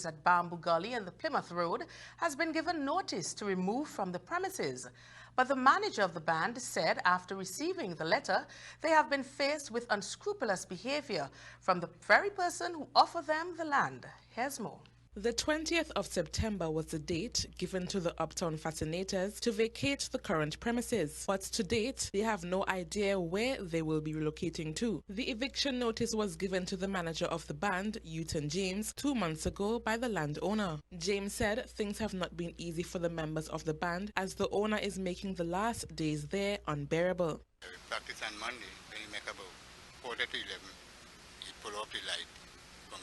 at Bamboo Gully and the Plymouth Road has been given notice to remove from the premises. But the manager of the band said after receiving the letter, they have been faced with unscrupulous behavior from the very person who offered them the land. Here's more. The 20th of September was the date given to the Uptown Fascinators to vacate the current premises, but to date, they have no idea where they will be relocating to. The eviction notice was given to the manager of the band, Salisha James, 2 months ago by the landowner. James said things have not been easy for the members of the band as the owner is making the last days there unbearable. Practice on Monday, when you make about 4 to 11, you pull off the light from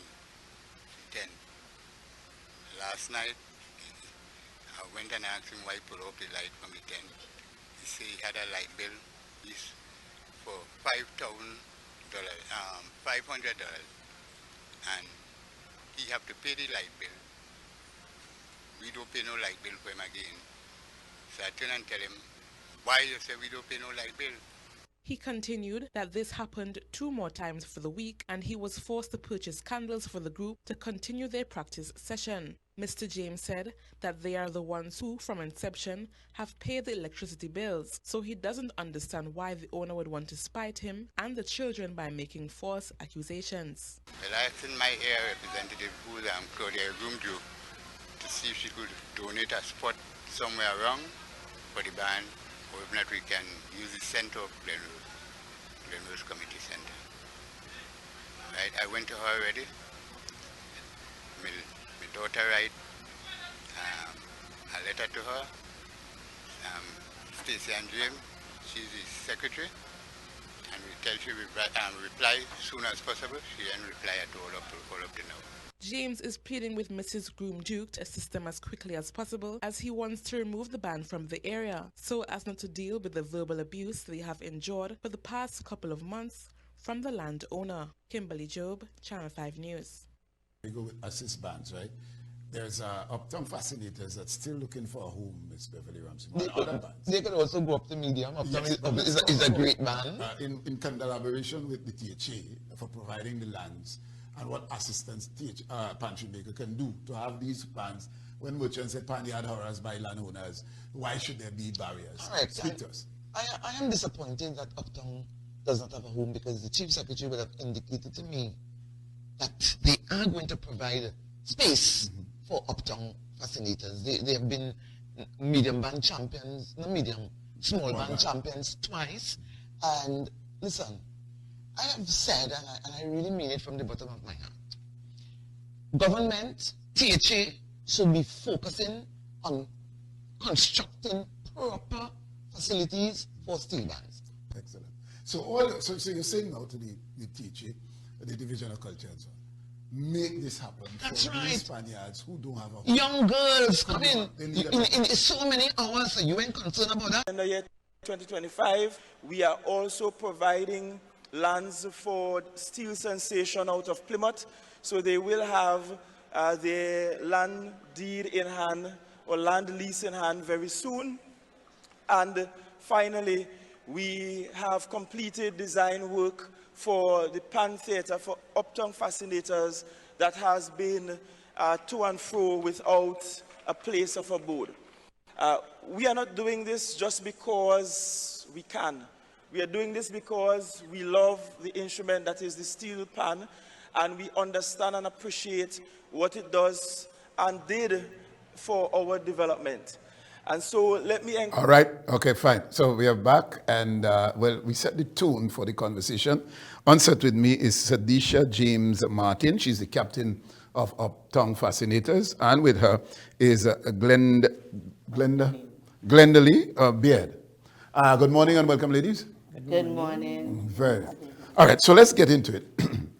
10. Last night, I went and asked him why he pulled off the light from the 10. He said he had a light bill for $500, and he have to pay the light bill. We don't pay no light bill for him again. So I turn and tell him, why you say we don't pay no light bill? He continued that this happened 2 more times for the week and he was forced to purchase candles for the group to continue their practice session. Mr. James said that they are the ones who, from inception, have paid the electricity bills, so he doesn't understand why the owner would want to spite him and the children by making false accusations. Well, I sent my area representative, who's Claudia Gumju, to see if she could donate a spot somewhere around for the band, or if not, we can use the center of Glenrose Community Center. Right, I went to her already. My daughter write a letter to her. Stacey and James, she's the secretary, and we tell she reply as soon as possible. She can reply at all up to now. James is pleading with Mrs. Groom Duke to assist them as quickly as possible as he wants to remove the band from the area so as not to deal with the verbal abuse they have endured for the past couple of months from the landowner. Kimberly Job, Channel 5 News. We go with assist bands, right? There's Uptown Fascinators that's still looking for a home, Miss Beverly Ramsey. They could also go up to medium. Uptown is a great band. In collaboration with the THA for providing the lands and what assistance pantry maker can do to have these bands. When merchants say panyard horrors by landowners, why should there be barriers? All right, speak to us. I am disappointed that Uptown does not have a home because the Chief Secretary would have indicated to me that they are going to provide space for Uptown Fascinators. They have been medium band champions, no medium, small band champions twice. And listen, I have said, and I really mean it from the bottom of my heart, government, THA, should be focusing on constructing proper facilities for steel bands. Excellent. So you're saying now to the THA, the Division of Culture and so on, make this happen. That's for right. These Spaniards who don't have a young girls come in so many hours. You ain't concerned about that? In the year 2025, we are also providing lands for Steel Sensation out of Plymouth. So they will have their land deed in hand or land lease in hand very soon. And finally, we have completed design work for the Pan Theatre for Uptown Fascinators that has been to and fro without a place of abode. We are not doing this just because we can. We are doing this because we love the instrument that is the steel pan, and we understand and appreciate what it does and did for our development. And so let me... All right, okay, fine. So we are back, and well, we set the tone for the conversation. On set with me is Salisha James Martin. She's the captain of Uptown Fascinators, and with her is Wendolyn Baird. Good morning and welcome, ladies. Good morning. Very. All right, so let's get into it.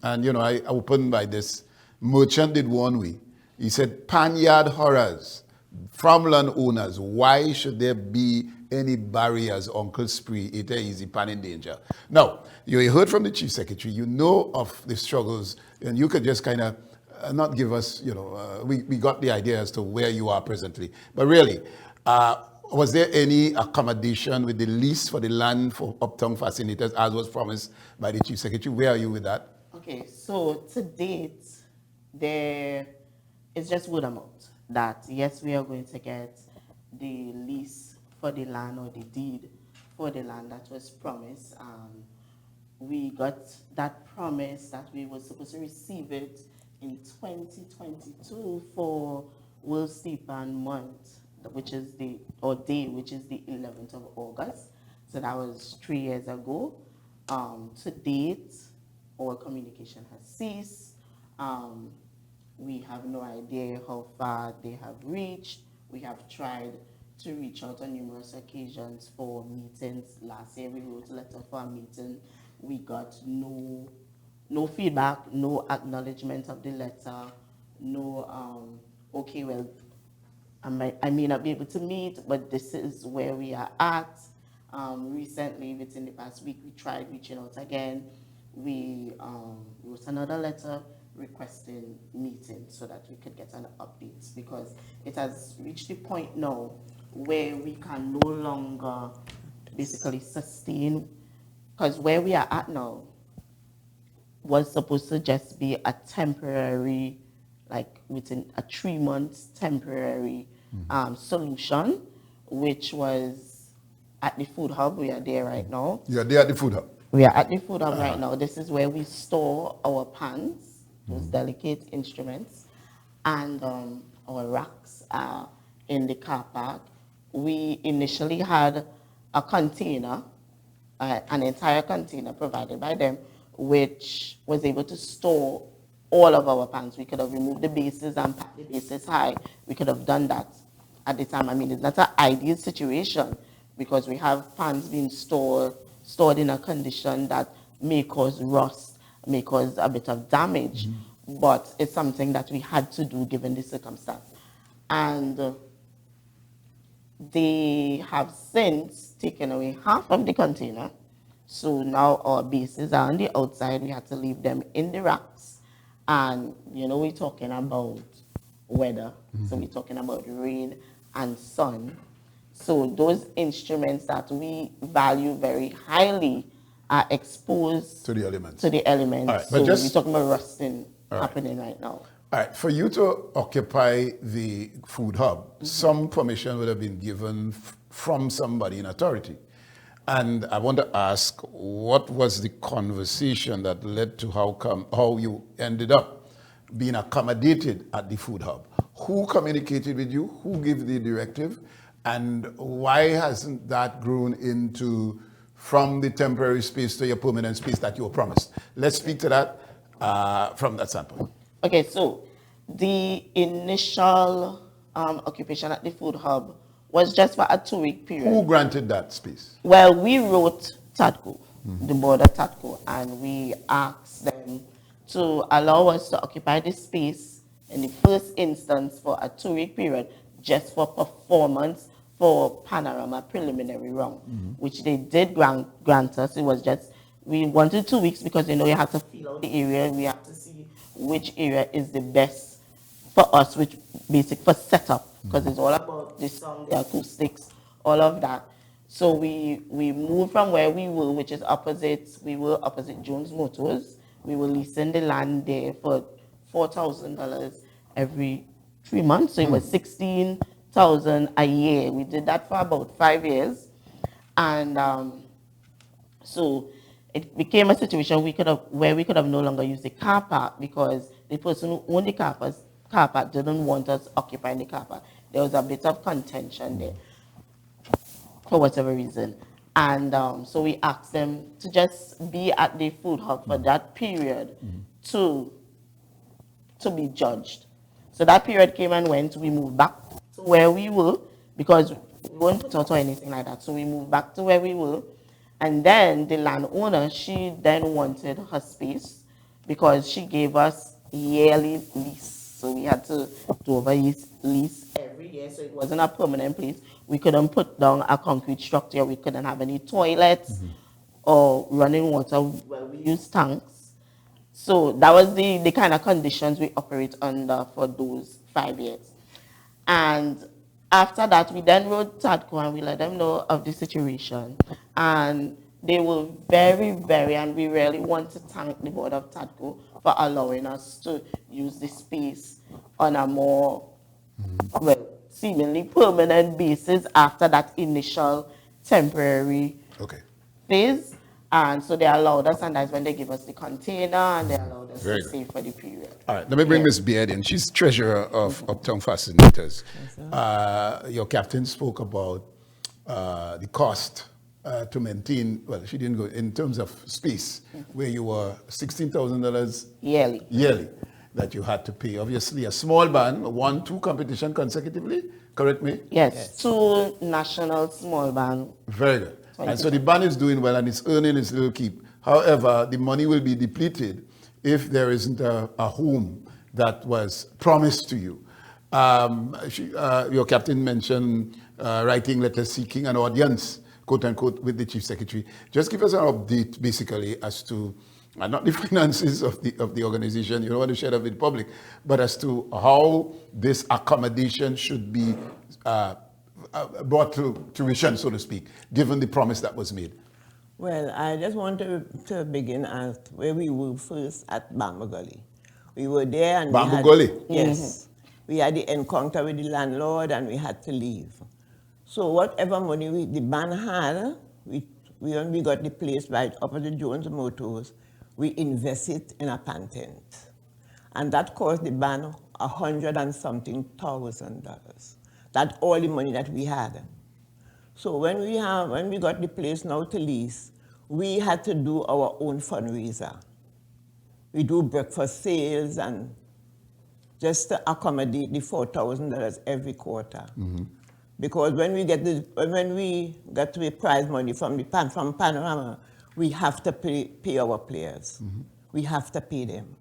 And, you know, I opened by this. Merchant did warn we. He said, panyard horrors from landowners. Why should there be any barriers, Uncle Spree, it easy, pan in danger? Now, you heard from the Chief Secretary. You know of the struggles, and you could just kind of not give us, you know, we got the idea as to where you are presently. But really, was there any accommodation with the lease for the land for Uptown Fascinators as was promised by the Chief Secretary? Where are you with that? Okay, so to date, there it's just word of mouth that yes, we are going to get the lease for the land or the deed for the land that was promised. We got that promise that we were supposed to receive it in 2022 for World Steelpan month, which is the, or day, which is the 11th of August. So that was 3 years ago. To date, all communication has ceased. We have no idea how far they have reached. We have tried to reach out on numerous occasions for meetings. Last year we wrote a letter for a meeting. We got no feedback, no acknowledgement of the letter, no, okay, well, I may not be able to meet, but this is where we are at. Recently, within the past week, we tried reaching out again. We wrote another letter requesting meetings so that we could get an update, because it has reached the point now where we can no longer basically sustain, because where we are at now was supposed to just be a temporary, like within a 3 months temporary solution, which was at the food hub. We are there right now. You are there at the food hub? We are at the food hub right now. This is where we store our pans, those delicate instruments, and our racks are in the car park. We initially had a container, an entire container provided by them, which was able to store all of our pans. We could have removed the bases and packed the bases high. We could have done that at the time. I mean, it's not an ideal situation because we have pans being stored in a condition that may cause rust, may cause a bit of damage, but it's something that we had to do given the circumstance. And they have since taken away half of the container. So now our bases are on the outside. We had to leave them in the racks. And, you know, we're talking about weather. So we're talking about rain and sun. So those instruments that we value very highly are exposed To the elements. To the elements. All right, so but just- we're talking about rusting happening right now. All right, for you to occupy the food hub, some permission would have been given from somebody in authority. And I want to ask, what was the conversation that led to how you ended up being accommodated at the food hub? Who communicated with you? Who gave the directive? And why hasn't that grown into from the temporary space to your permanent space that you were promised? Let's speak to that from that standpoint. Okay, so the initial occupation at the food hub was just for a 2-week period. Who granted that space? Well, we wrote TADCO, the board of TADCO, and we asked them to allow us to occupy the space in the first instance for a 2-week period, just for performance for Panorama preliminary round, which they did grant us. It was just, we wanted 2 weeks because, you know, you have to feel out the area. We have to see which area is the best for us, which basic for setup, because it's all about the sound, the acoustics, all of that. So we moved from where we were, which is we were opposite Jones Motors. We were leasing the land there for $4,000 every 3 months. So it was $16,000 a year. We did that for about 5 years. And so it became a situation where we could have no longer used the car park because the person who owned the car park didn't want us occupying the car park. There was a bit of contention there for whatever reason. And so we asked them to just be at the food hub for that period to be judged. So that period came and went. We moved back to where we were because we weren't put out or anything like that. So we moved back to where we were. And then the landowner, she then wanted her space because she gave us yearly lease. So we had to do over lease every year. So it wasn't a permanent place. We couldn't put down a concrete structure. We couldn't have any toilets or running water. Well, we used tanks. So that was the kind of conditions we operate under for those 5 years. And after that, we then wrote TADCO and we let them know of the situation. And they were very, very, and we really want to thank the board of TADCO for allowing us to use the space on a more, well, seemingly permanent basis after that initial temporary phase. And so they allowed us, and that's when they give us the container, and they allowed us to stay for the period. All right, let me bring Ms. Baird in. She's treasurer of Uptown Fascinators. Your captain spoke about the cost to maintain, well, she didn't go, in terms of space, where you were $16,000 yearly that you had to pay. Obviously, a small band won 2 competitions consecutively, correct me? Yes, 2 national small band. Very good. And so the band is doing well and it's earning its little keep. However, the money will be depleted if there isn't a home that was promised to you. Your captain mentioned writing letters seeking an audience, quote unquote, with the chief secretary. Just give us an update, basically, as to not the finances of the organization, you don't want to share that with the public, but as to how this accommodation should be brought to fruition, so to speak, given the promise that was made. Well, I just want to begin at where we were first at Bamboo Gully. We were there and Bamboo Gully? Yes. We had the encounter with the landlord and we had to leave. So whatever money the band had, when we got the place right opposite Jones Motors, we invested in a pan tent. And that cost the band $100 and something thousand. That's all the money that we had. So when we got the place now to lease, we had to do our own fundraiser. We do breakfast sales and just to accommodate the $4,000 every quarter. Because when we get the prize money from Panorama, we have to pay our players. We have to pay them.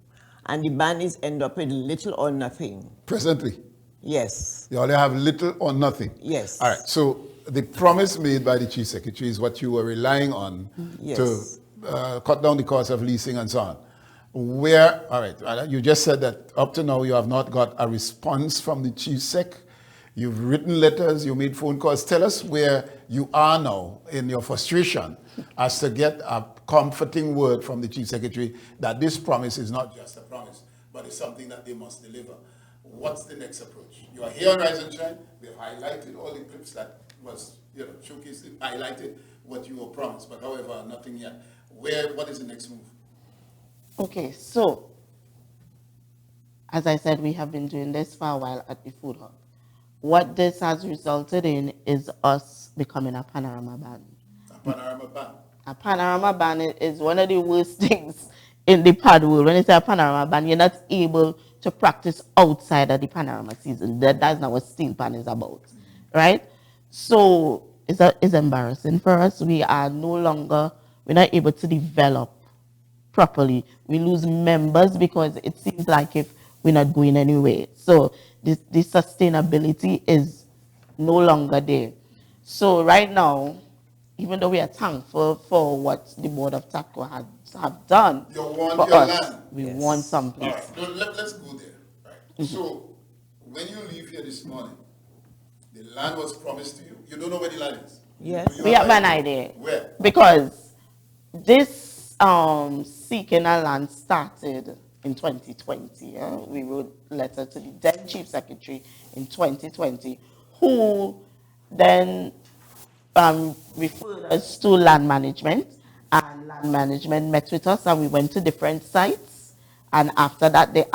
And the band is end up with little or nothing. Presently? Yes. You only have little or nothing? Yes. All right, so the promise made by the chief secretary is what you were relying on to cut down the cost of leasing and so on. All right, you just said that up to now you have not got a response from the chief sec. You've written letters, you made phone calls. Tell us where you are now in your frustration as to get a comforting word from the chief secretary that this promise is not just a promise, but it's something that they must deliver. What's the next approach? You are here on Rise and Shine. We have highlighted all the clips that was showcased, highlighted what you were promised, but however, nothing yet. What is the next move? Okay, so as I said, we have been doing this for a while at the Food Hub. What this has resulted in is us becoming a Panorama band. A Panorama band? A Panorama band is one of the worst things in the pad world. When you say a Panorama band, you're not able to practice outside of the Panorama season. That's not what Steelpan is about, right? So it's embarrassing for us. We're not able to develop properly. We lose members because it seems like if we're not going anywhere. So the sustainability is no longer there. So right now, even though we are thankful for what the board of TATCO have done for us, land. We want something. All right, let's go there. Right. So when you leave here this morning, the land was promised to you. You don't know where the land is. Yes. We have an idea. Where? Because this seeking a land started in 2020. We wrote a letter to the then chief secretary in 2020, who then referred us to land management, and land management met with us and we went to different sites, and after that they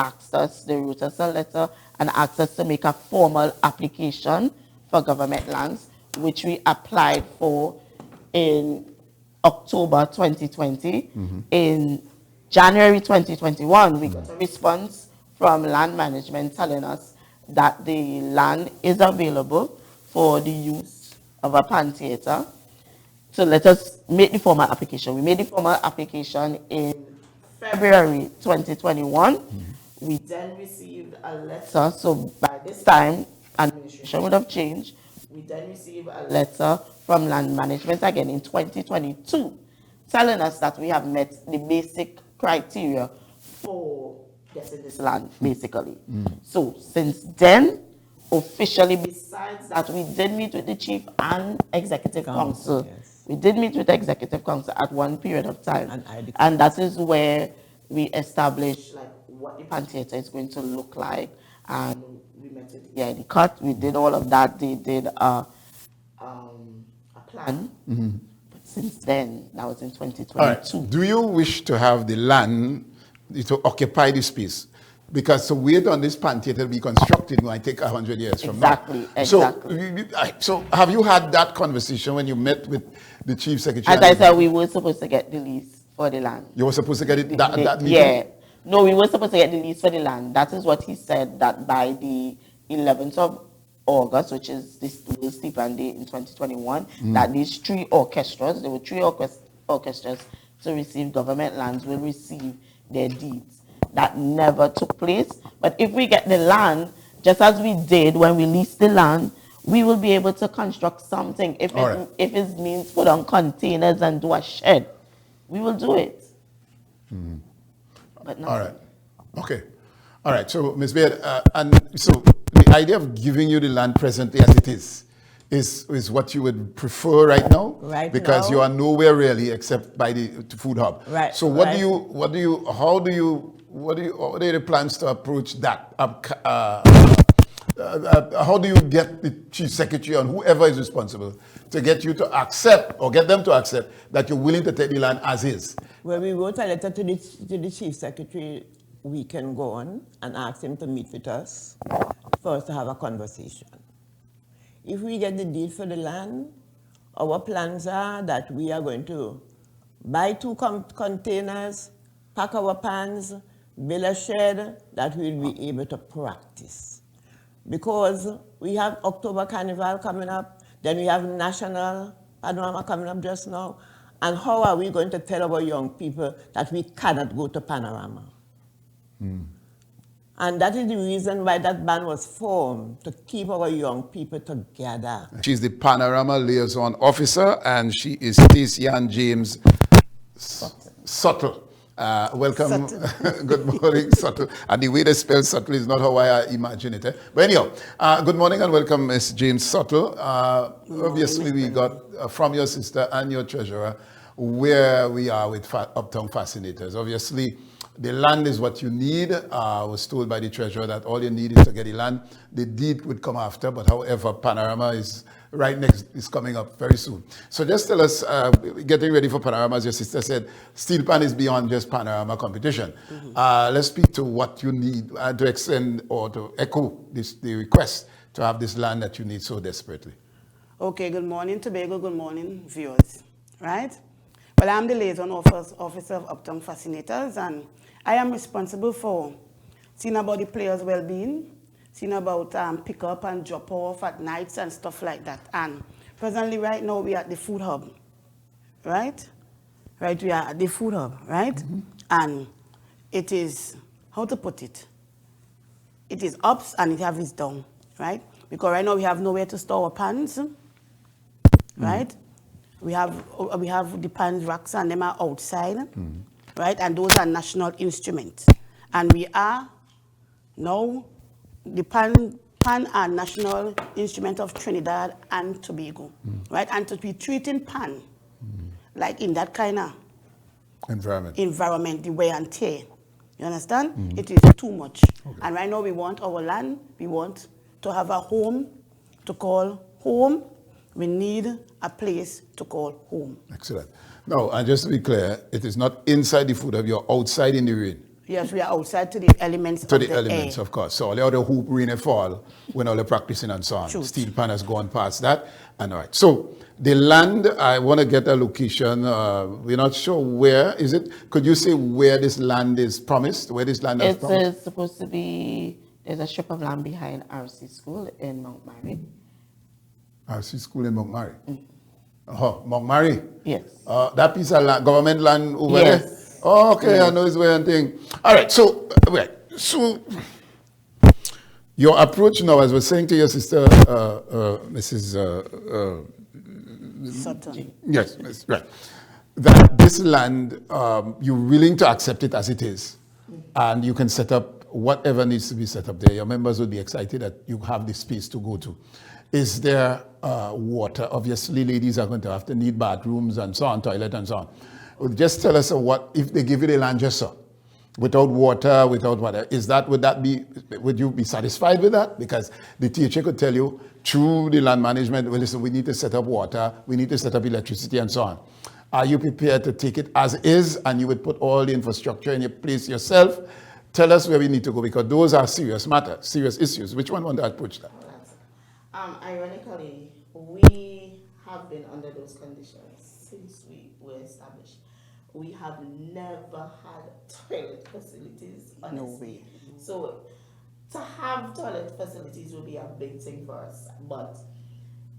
wrote us a letter and asked us to make a formal application for government lands, which we applied for in October 2020. In January 2021, we got a response from land management telling us that the land is available for the use of a pan theater, to let us make the formal application. We made the formal application in February 2021. We then received a letter, so by this time, administration would have changed. We then received a letter from land management again in 2022, telling us that we have met the basic criteria for getting this land, basically. So since then, officially, besides that, we did meet with the chief and executive council. Yes. We did meet with the executive council at one period of time. And that is where we established like what the pan theater is going to look like, and we met with the EID cut. We did all of that. They did a plan. But since then, that was in 2022. All right. Do you wish to have the land to occupy the space? Because to wait on this pan theater to be constructed might take 100 years from now. Exactly. So have you had that conversation when you met with the chief secretary? As I said, we were supposed to get the lease for the land. You were supposed to get it that meeting? Yeah. No, we were supposed to get the lease for the land. That is what he said, that by the 11th of August, which is this Steelpan Day in 2021, that these three orchestras, there were three orchestras to receive government lands, will receive their deeds. That never took place. But if we get the land, just as we did when we leased the land, we will be able to construct something. If it means put on containers and do a shed, we will do it. But all right. Okay. All right. So, Ms. Baird, and so the idea of giving you the land presently as it is what you would prefer right now? Right because now. you are nowhere really except by the food hub. Right. So what are the plans to approach that? How do you get the chief secretary and whoever is responsible to get you to accept or get them to accept that you're willing to take the land as is? Well, we wrote a letter to the chief secretary a week ago and asked him to meet with us for us to have a conversation. If we get the deed for the land, our plans are that we are going to buy 2 containers, pack our pans, build a shed that we'll be able to practice. Because we have October Carnival coming up, then we have National Panorama coming up just now, and how are we going to tell our young people that we cannot go to Panorama? And that is the reason why that band was formed, to keep our young people together. She's the Panorama Liaison Officer, and she is Salisha James Sutton. Welcome. Good morning, Sutton. And the way they spell Sutton is not how I imagine it. But anyhow, good morning and welcome, Ms. James Sutton. Obviously, we got from your sister and your treasurer where we are with Uptown Fascinators. Obviously, the land is what you need. I was told by the treasurer that all you need is to get the land. The deed would come after, but however, Panorama is coming up very soon. So just tell us, getting ready for Panorama, as your sister said, Steelpan is beyond just Panorama competition. Let's speak to what you need to extend or to echo the request to have this land that you need so desperately. Okay, good morning, Tobago. Good morning, viewers. Right? Well, I'm the liaison officer of Uptown Fascinators, and I am responsible for seeing about the players' well-being, seeing about pick up and drop off at nights and stuff like that. And presently, right now, we are at the food hub, right? Right, we are at the food hub, right? And it is, how to put it? It is ups and it has down, right? Because right now we have nowhere to store our pans, right? We have the pans racks and them are outside, right? And those are national instruments. And we are now, the pan are national instrument of Trinidad and Tobago, right? And to be treating pan, like in that kind of environment, the wear and tear, you understand? It is too much. Okay. And right now we want our land, we want to have a home to call home. We need a place to call home. Excellent. Now, and just to be clear, it is not inside the food hub, you're outside in the rain. Yes, we are outside to the elements of the elements, air. Of course. So all the other hoop, rain and fall, when all the practicing and so on. Shoot. Steelpan has gone past that. And all right. So the land, I want to get a location. We're not sure where. Is it? Could you say where this land is promised? Where this land is promised? It's supposed to be, there's a strip of land behind RC School in Mount Mary. RC School in Mount Mary? Oh, Mount Mary? Yes. That piece of land, government land over there? Yes. Oh, okay, yes. I know it's one thing. All right, so, so your approach now, as I was saying to your sister, Mrs. Sutton. Yes, right. That this land, you're willing to accept it as it is, and you can set up whatever needs to be set up there. Your members would be excited that you have the space to go to. Is there water? Obviously, ladies are going to have to need bathrooms and so on, toilet and so on. Just tell us what, if they give you the land just so, without water, without whatever. Would you be satisfied with that? Because the teacher could tell you through the land management, well, listen, we need to set up water, we need to set up electricity and so on. Are you prepared to take it as is and you would put all the infrastructure in your place yourself? Tell us where we need to go, because those are serious matters, serious issues. Which one want to approach that? Ironically, we have been under those conditions since we were established. We have never had toilet facilities, honestly. No way. So to have toilet facilities will be a big thing for us. But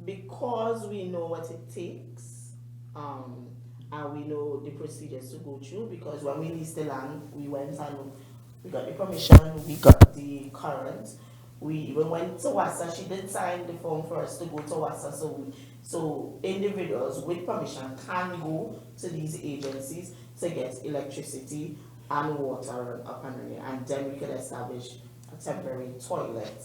because we know what it takes, and we know the procedures to go through, because when we leased the land, we went and we got the permission, we got the current. We even went to WASA. She did sign the form for us to go to WASA. So individuals with permission can go to these agencies to get electricity and water up and running, and then we could establish a temporary toilet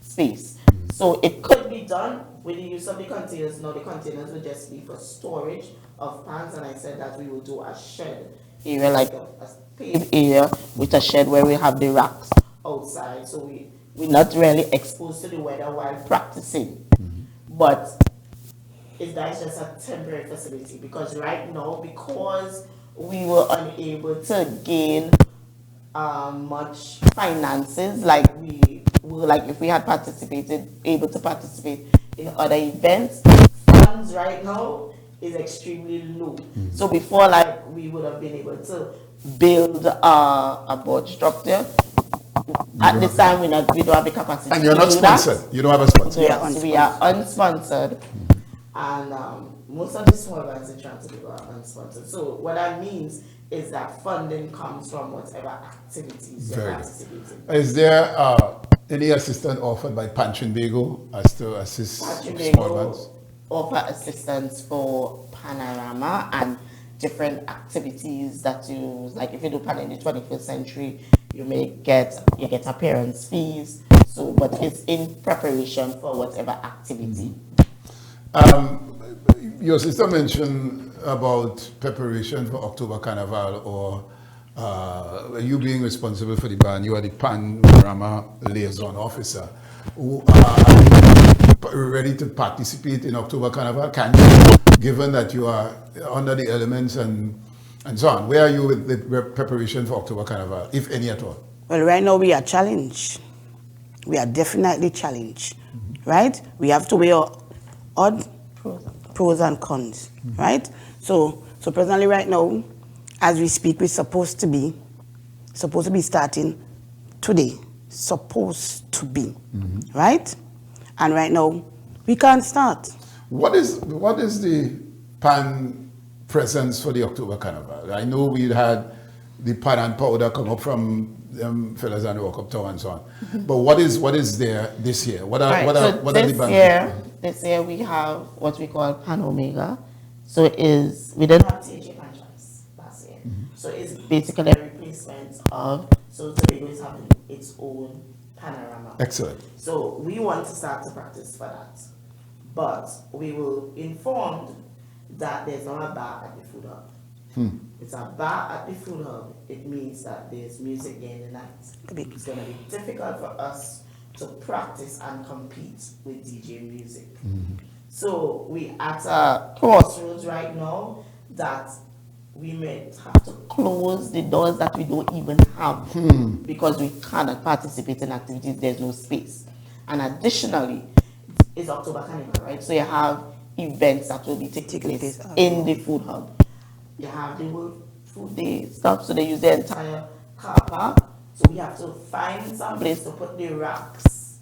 space. So it could be done with the use of the containers. Now the containers will just be for storage of pans, and I said that we will do a shed area, like a paved area with a shed where we have the racks outside, so we're not really exposed to the weather while practicing. But that's just a temporary facility, because right now, because we were unable to gain much finances like we were, like if we had able to participate in other events, funds right now is extremely low. So before, like, we would have been able to build a board structure. At this time, we don't have the capacity. And you're not sponsored. You don't have a sponsor. Yes, we are unsponsored. And most of the small bands in Tobago are unsponsored. So what that means is that funding comes from whatever activities you're participating in. Is there any assistance offered by Tobago as to assist small bands? Offer assistance for Panorama and different activities that you, like if you do Pan in the 21st century, you get appearance fees. So, but it's in preparation for whatever activity. Your sister mentioned about preparation for October Carnival, or you being responsible for the band. You are the Panorama Liaison officer. Are you ready to participate in October Carnival? Can you, given that you are under the elements and so on? Where are you with the preparation for October Carnival, if any at all? Well, right now we are challenged. We are definitely challenged, right? We have to weigh odd pros and cons, right? So presently right now, as we speak, we're supposed to be starting today. Supposed to be, right? And right now, we can't start. What is the pan presence for the October Carnival? I know we had the pan and powder come up from them fellas and walk up town and so on. But what is there this year? What are the bands? This year we have what we call Pan Omega. So we didn't have TJ Pan Choice last year. So it's basically a replacement of, so Tobago is having its own Panorama. Excellent. So we want to start to practice for that. But we will informed that there's not a bar at the food hub. It's a bar at the food hub. It means that there's music there in the night. It's going to be difficult for us to practice and compete with DJ music. So we at a crossroads right now that we may have to close the doors that we don't even have because we cannot participate in activities, there's no space. And additionally, it's October Carnival, right? So you have events that will be taking place in the food hub. You have the World Food Day stuff, so they use the entire car park. So we have to find some place to put the racks.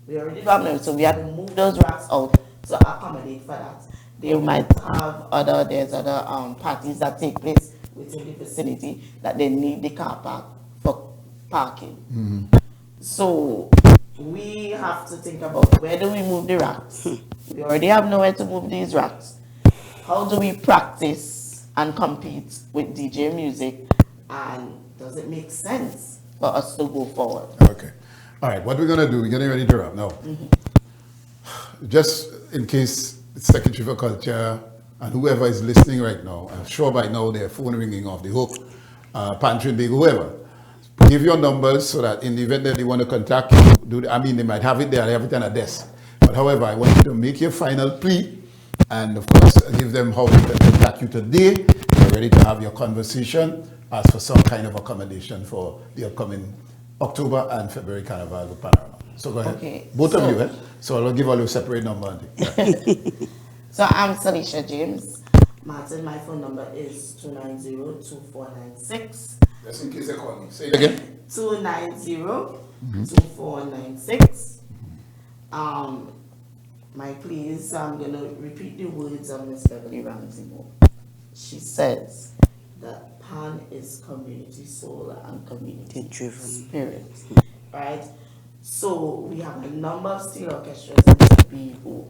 We already have them, so we have to move those racks out to accommodate for that. They might have there's other parties that take place within the vicinity that they need the car park for parking. So we have to think about, where do we move the racks? We already have nowhere to move these racks. How do we practice and compete with DJ music, and does it make sense for us to go forward? Okay. All right, what we're going to do, we're getting ready to wrap now. Just in case the Secretary for Culture and whoever is listening right now, I'm sure by now their phone ringing off the hook, Pantry Big, whoever. give your numbers so that in the event that they want to contact you, they might have it there, they have it on a desk. But however, I want you to make your final plea and of course give them how they can contact you today. You're ready to have your conversation, ask for some kind of accommodation for the upcoming October and February Carnival with Panorama. So go ahead. Okay. Both of you, eh? So I'll give all you separate number. So I'm Salisha James Martin. My phone number is 290-2496. Just in case they call me. Say it again. 290-2496. My please, I'm going to repeat the words of Miss Beverly Ramsey. She says that PAN is community soul and community driven spirit, right? So we have a number of steel orchestras in Tobago,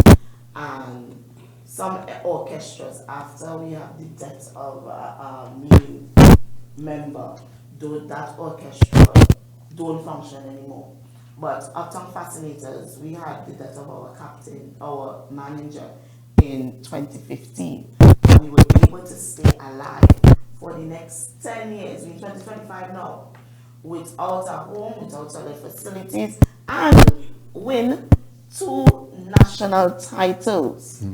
and some orchestras, after we have the death of a main member, that orchestra don't function anymore. But Uptown Fascinators, we had the death of our captain, our manager in 2015. And we were able to stay alive for the next 10 years, in 2025 now, without a home, without other facilities, and win 2 national titles.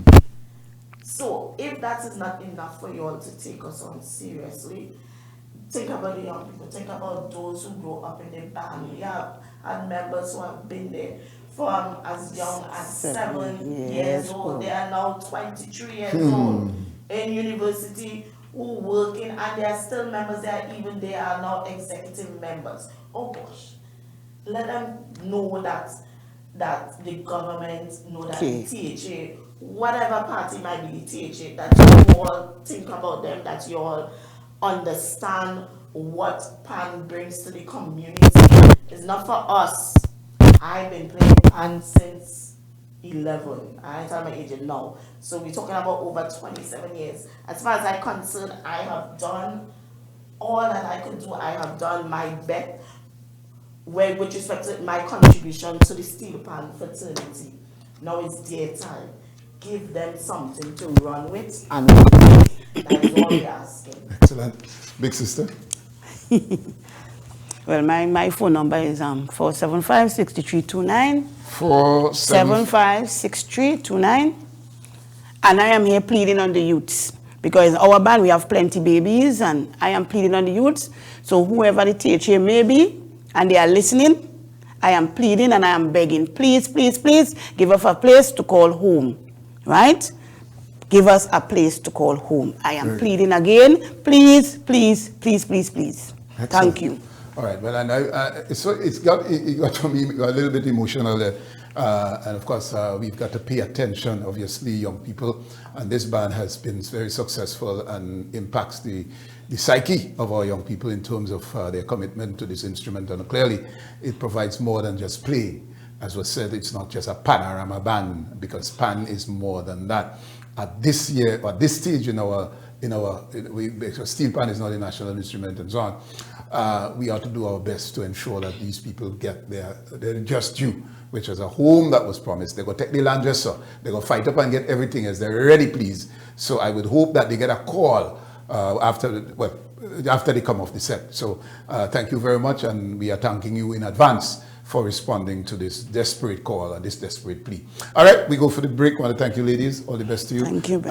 So if that is not enough for you all to take us on seriously, think about the young people, think about those who grow up in the band. We have had members who have been there from as young as 7 years old. They are now 23 years old in university, who working, and they are still members. They are now executive members. Oh gosh, let them know that the government know that the THA, whatever party might be the THA, that you all think about them, that you all understand what PAN brings to the community. It's not for us. I've been playing PAN since 11. I tell my age now. So we're talking about over 27 years. As far as I'm concerned, I have done all that I could do. I have done my best with respect to my contribution to the Steelpan fraternity. Now it's their time. Give them something to run with, and that is all we're asking. Excellent. Big sister? Well, my phone number is 475-6329. 475-6329. And I am here pleading on the youths. Because in our band, we have plenty babies, and I am pleading on the youths. So whoever the THA may be, and they are listening, I am pleading and I am begging. Please, please, please, give us a place to call home. Right? Give us a place to call home. I am pleading again. Please, please, please, please, please. Excellent. Thank you. All right. Well, and it got for me a little bit emotional there. And of course, we've got to pay attention, obviously, young people. And this band has been very successful and impacts the psyche of our young people in terms of their commitment to this instrument. And clearly, it provides more than just playing. As was said, it's not just a Panorama band, because PAN is more than that. At this year, or this stage because Steelpan is not a national instrument and so on, we ought to do our best to ensure that these people get their just due, which is a home that was promised. They're going to take the land dresser. They're going to fight up and get everything as they're ready, please. So I would hope that they get a call after they come off the set. So thank you very much, and we are thanking you in advance for responding to this desperate call and this desperate plea. All right, we go for the break. I want to thank you, ladies. All the best to you. Thank you.